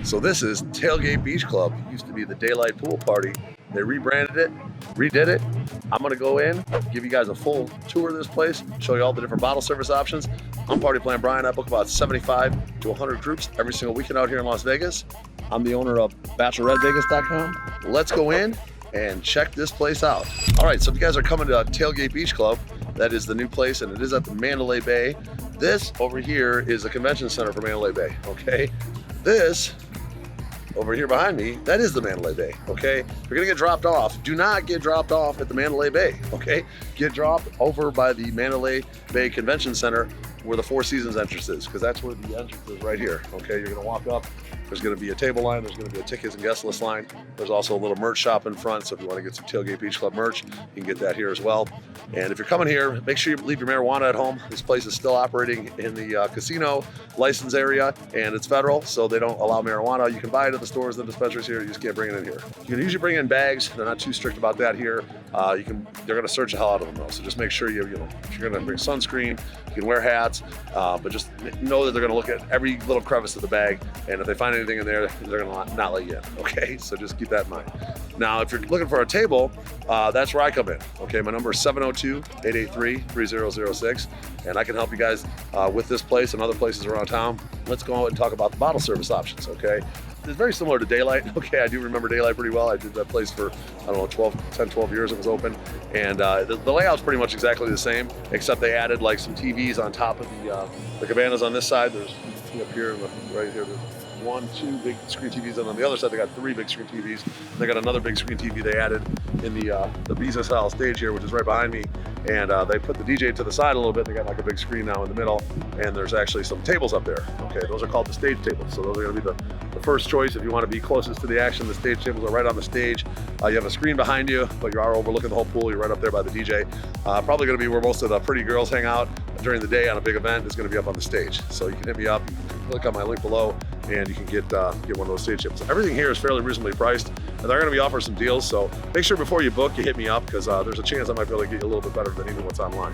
So this is Tailgate Beach Club. It used to be the daylight pool party. They rebranded it, redid it. I'm gonna go in, give you guys a full tour of this place, show you all the different bottle service options. I'm Party Plan Brian. I book about 75 to 100 groups every single weekend out here in Las Vegas. I'm the owner of Bachelorette.Vegas.com. Let's go in and check this place out. All right, so if you guys are coming to Tailgate Beach Club, that is the new place, and it is at the Mandalay Bay. This over here is a convention center for Mandalay Bay, okay? This over here behind me, that is the Mandalay Bay, okay? If you're gonna get dropped off, do not get dropped off at the Mandalay Bay, okay? Get dropped over by the Mandalay Bay Convention Center where the Four Seasons entrance is, because that's where the entrance is right here, okay? You're gonna walk up, there's gonna be a table line, there's gonna be a tickets and guest list line. There's also a little merch shop in front, so if you wanna get some Tailgate Beach Club merch, you can get that here as well. And if you're coming here, make sure you leave your marijuana at home. This place is still operating in the casino license area, and it's federal, so they don't allow marijuana. You can buy it at the stores and the dispensaries here, you just can't bring it in here. You can usually bring in bags, they're not too strict about that here. They're gonna search the hell out of them though, so just make sure you know, if you're gonna bring sunscreen, you can wear hats, but just know that they're gonna look at every little crevice of the bag, and if they find anything in there, they're gonna not let you in, okay? So just keep that in mind. Now, if you're looking for a table, that's where I come in, okay? My number is 702-883-3006, and I can help you guys with this place and other places around town. Let's go and talk about the bottle service options, okay? It's very similar to Daylight. Okay, I do remember Daylight pretty well. I did that place for, I don't know, 10, 12 years it was open. And the layout's pretty much exactly the same, except they added like some TVs on top of the cabanas on this side. There's up here, right here, there's 1, 2 big screen TVs, and on the other side they got 3 big screen TVs. And they got another big screen TV they added in the business style stage here, which is right behind me. And they put the DJ to the side a little bit. They got like a big screen now in the middle, and there's actually some tables up there. Okay, those are called the stage tables. So those are gonna be the first choice if you want to be closest to the action. The stage tables are right on the stage. You have a screen behind you, but you are overlooking the whole pool. You're right up there by the DJ. Probably gonna be where most of the pretty girls hang out during the day on a big event. Is gonna be up on the stage. So you can hit me up, you can click on my link below, and you can get one of those stage tables. Everything here is fairly reasonably priced, and they're gonna be offering some deals. So make sure before you book, you hit me up, because there's a chance I might be able to get you a little bit better than even what's online.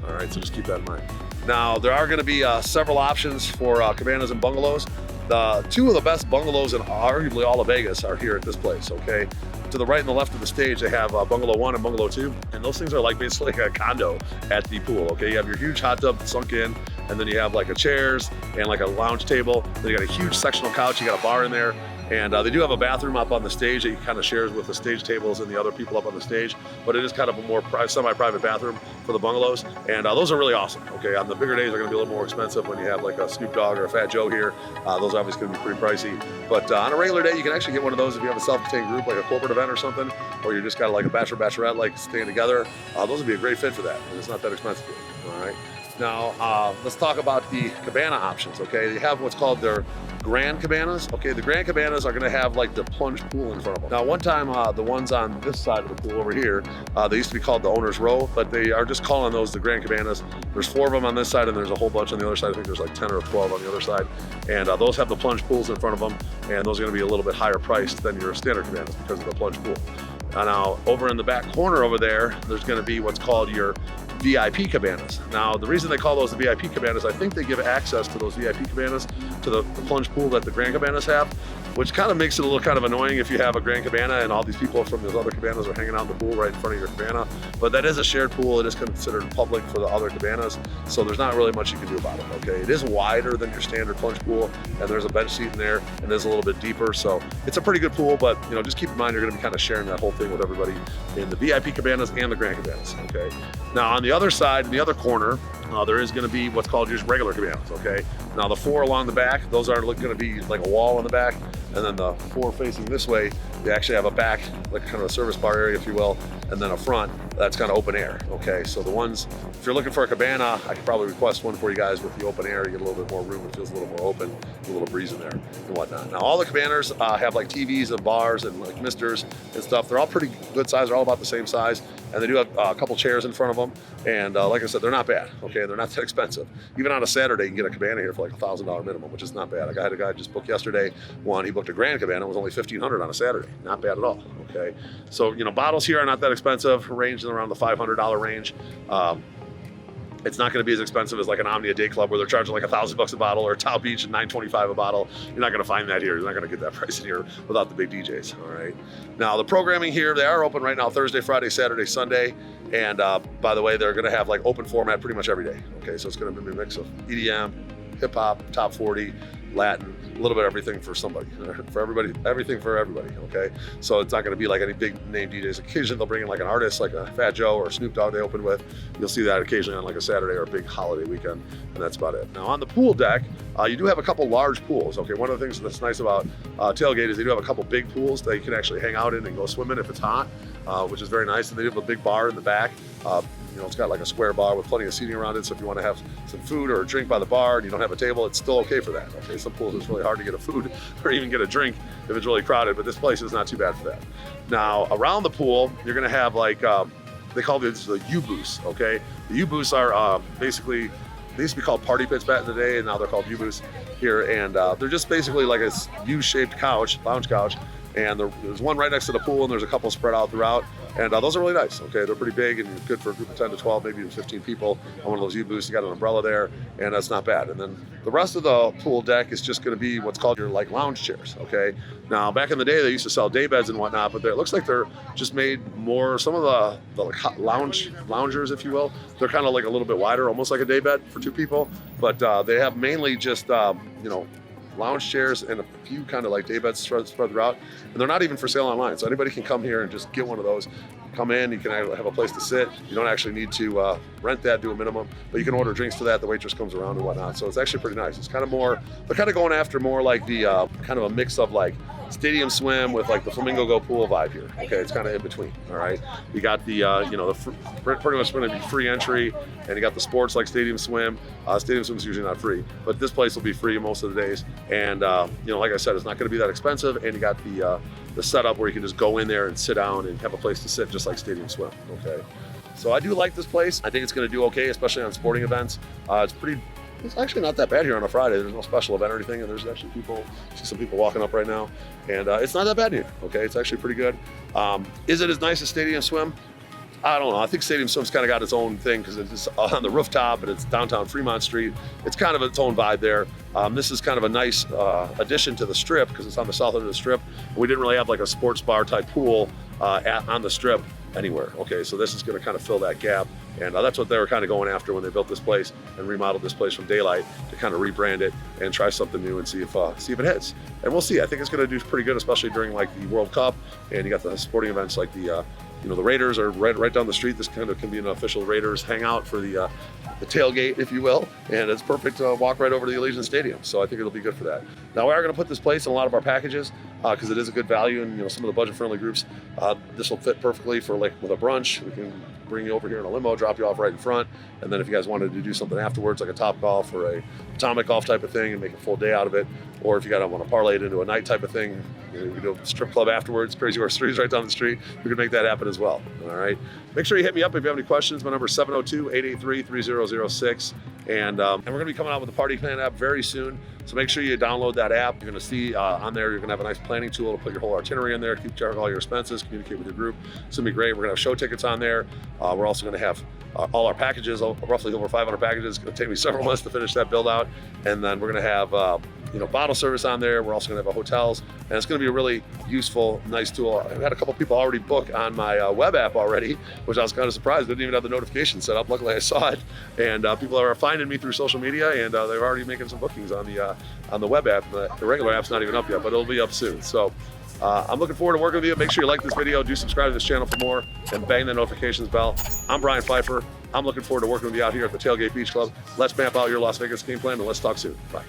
All right, so just keep that in mind. Now, there are gonna be several options for cabanas and bungalows. The 2 of the best bungalows in arguably all of Vegas are here at this place, okay? To the right and the left of the stage, they have Bungalow 1 and Bungalow 2, and those things are like basically like a condo at the pool, okay? You have your huge hot tub sunk in, and then you have like a chairs and like a lounge table. Then you got a huge sectional couch, you got a bar in there, and they do have a bathroom up on the stage that you kind of shares with the stage tables and the other people up on the stage, but it is kind of a more semi-private bathroom for the bungalows, and those are really awesome, okay? On the bigger days, they're gonna be a little more expensive when you have like a Snoop Dogg or a Fat Joe here. Those are obviously gonna be pretty pricey, but on a regular day, you can actually get one of those if you have a self-contained group, like a corporate event or something, or you're just kind of like a bachelorette, like staying together. Those would be a great fit for that, and it's not that expensive, all right? Now, let's talk about the cabana options, okay? They have what's called their grand cabanas. Okay, the grand cabanas are gonna have like the plunge pool in front of them. Now, one time, the ones on this side of the pool over here, they used to be called the owner's row, but they are just calling those the grand cabanas. There's 4 of them on this side, and there's a whole bunch on the other side. I think there's like 10 or 12 on the other side. And those have the plunge pools in front of them, and those are gonna be a little bit higher priced than your standard cabanas because of the plunge pool. Now, over in the back corner over there, there's gonna be what's called your VIP cabanas. Now, the reason they call those the VIP cabanas, I think they give access to those VIP cabanas to the plunge pool that the grand cabanas have, which kind of makes it a little kind of annoying if you have a grand cabana and all these people from those other cabanas are hanging out in the pool right in front of your cabana. But that is a shared pool. It is considered public for the other cabanas, so there's not really much you can do about it, okay? It is wider than your standard plunge pool, and there's a bench seat in there, and it is a little bit deeper, so it's a pretty good pool, but you know, just keep in mind you're gonna be kind of sharing that whole thing with everybody in the VIP cabanas and the grand cabanas, okay? Now, on the other side, in the other corner, there is gonna be what's called just regular cabanas, okay? Now, the 4 along the back, those are gonna be like a wall in the back, and then the 4 facing this way, they actually have a back, like kind of a service bar area, if you will, and then a front that's kind of open air, okay? So the ones, if you're looking for a cabana, I could probably request one for you guys with the open air. You get a little bit more room, it feels a little more open, a little breeze in there and whatnot. Now, all the cabanas have like TVs and bars and like misters and stuff. They're all pretty good size, they're all about the same size, and they do have a couple chairs in front of them, and like I said, they're not bad, okay? They're not that expensive. Even on a Saturday, you can get a cabana here for like $1,000 minimum, which is not bad. I had a guy just book yesterday, he booked a grand cabana, it was only $1,500 on a Saturday. Not bad at all, okay? So, you know, bottles here are not that expensive, ranging around the $500 range. It's not going to be as expensive as like an Omnia Day Club where they're charging like $1,000 a bottle, or Tailgate Beach at $9.25 a bottle. You're not going to find that here. You're not going to get that price in here without the big DJs. All right. Now the programming here, they are open right now Thursday, Friday, Saturday, Sunday. And by the way, they're going to have like open format pretty much every day. Okay, so it's going to be a mix of EDM, hip hop, top 40, Latin, a little bit of everything for somebody, for everybody, everything for everybody. Okay, so it's not going to be like any big name DJs. Occasionally they'll bring in like an artist, like a Fat Joe or Snoop Dogg they open with. You'll see that occasionally on like a Saturday or a big holiday weekend, and that's about it. Now on the pool deck, you do have a couple large pools. Okay, one of the things that's nice about Tailgate is they do have a couple big pools that you can actually hang out in and go swimming if it's hot, which is very nice. And they have a big bar in the back. You know, it's got like a square bar with plenty of seating around it, so if you want to have some food or a drink by the bar and you don't have a table, it's still okay for that. Okay, some pools it's really hard to get a food or even get a drink if it's really crowded, but this place is not too bad for that. Now around the pool, you're going to have like they call these the U-booths. Okay, the U-booths are basically, they used to be called party pits back in the day, and now they're called U-booths here, and they're just basically like a U-shaped couch, lounge couch. And there's one right next to the pool, and there's a couple spread out throughout. And those are really nice. Okay, they're pretty big and good for a group of 10 to 12, maybe even 15 people on one of those U-booths. You got an umbrella there, and that's not bad. And then the rest of the pool deck is just going to be what's called your like lounge chairs. Okay, now back in the day they used to sell day beds and whatnot, but it looks like they're just made more. Some of the like loungers, if you will, they're kind of like a little bit wider, almost like a day bed for two people. But they have mainly just you know, lounge chairs and a few kind of like day beds spread throughout, and they're not even for sale online, so anybody can come here and just get one of those. Come in, you can have a place to sit. You don't actually need to rent that, do a minimum, but you can order drinks to that. The waitress comes around and whatnot, so it's actually pretty nice. It's kind of more, they're kind of going after more like the kind of a mix of like stadium swim with like the Flamingo Go pool vibe here. Okay, it's kind of in between. All right, you got the you know, pretty much going to be free entry, and you got the sports like stadium swim. Stadium swim is usually not free, but this place will be free most of the days. And you know, like I said, it's not going to be that expensive, and you got the setup where you can just go in there and sit down and have a place to sit, just like stadium swim. Okay, so I do like this place. I think it's going to do okay, especially on sporting events. It's actually not that bad here on a Friday. There's no special event or anything, and there's actually people, see some people walking up right now, and it's not that bad here. Okay, it's actually pretty good. Is it as nice as stadium swim? I don't know. I think Stadium Swim's kind of got its own thing because it's on the rooftop and it's downtown Fremont Street. It's kind of its own vibe there. This is kind of a nice addition to the Strip because it's on the south end of the Strip. We didn't really have like a sports bar type pool on the Strip anywhere. Okay, so this is going to kind of fill that gap, and that's what they were kind of going after when they built this place and remodeled this place from Daylight, to kind of rebrand it and try something new and see if it hits. And we'll see. I think it's going to do pretty good, especially during like the World Cup, and you got the sporting events like the you know, the Raiders are right down the street. This kind of can be an official Raiders hangout for the tailgate, if you will, and it's perfect to walk right over to the Allegiant Stadium. So I think it'll be good for that. Now we are going to put this place in a lot of our packages because it is a good value, and you know, some of the budget-friendly groups, this will fit perfectly for like with a brunch. We can bring you over here in a limo, drop you off right in front, and then if you guys wanted to do something afterwards, like a Top Golf or a Atomic Golf type of thing, and make a full day out of it, or if you want to parlay it into a night type of thing, you know, we do a strip club afterwards. Crazy Horse 3 is right down the street. We could make that happen as well. All right. Make sure you hit me up if you have any questions. My number is 702-883-3006. And we're going to be coming out with the Party Plan app very soon. So make sure you download that app. You're going to see on there, you're going to have a nice planning tool to put your whole itinerary in there, keep track of all your expenses, communicate with your group. It's going to be great. We're going to have show tickets on there. We're also going to have all our packages, roughly over 500 packages. It's going to take me several months to finish that build out. And then we're going to have you know, bottle service on there. We're also going to have hotels, and it's going to be a really useful, nice tool. I've had a couple people already book on my web app already, which I was kind of surprised. I didn't even have the notification set up. Luckily I saw it, and people are finding me through social media, and they're already making some bookings on the web app. The regular app's not even up yet, but it'll be up soon. So I'm looking forward to working with you. Make sure you like this video, do subscribe to this channel for more, and bang the notifications bell. I'm Brian Pfeiffer. I'm looking forward to working with you out here at the Tailgate Beach Club. Let's map out your Las Vegas game plan, and let's talk soon. Bye.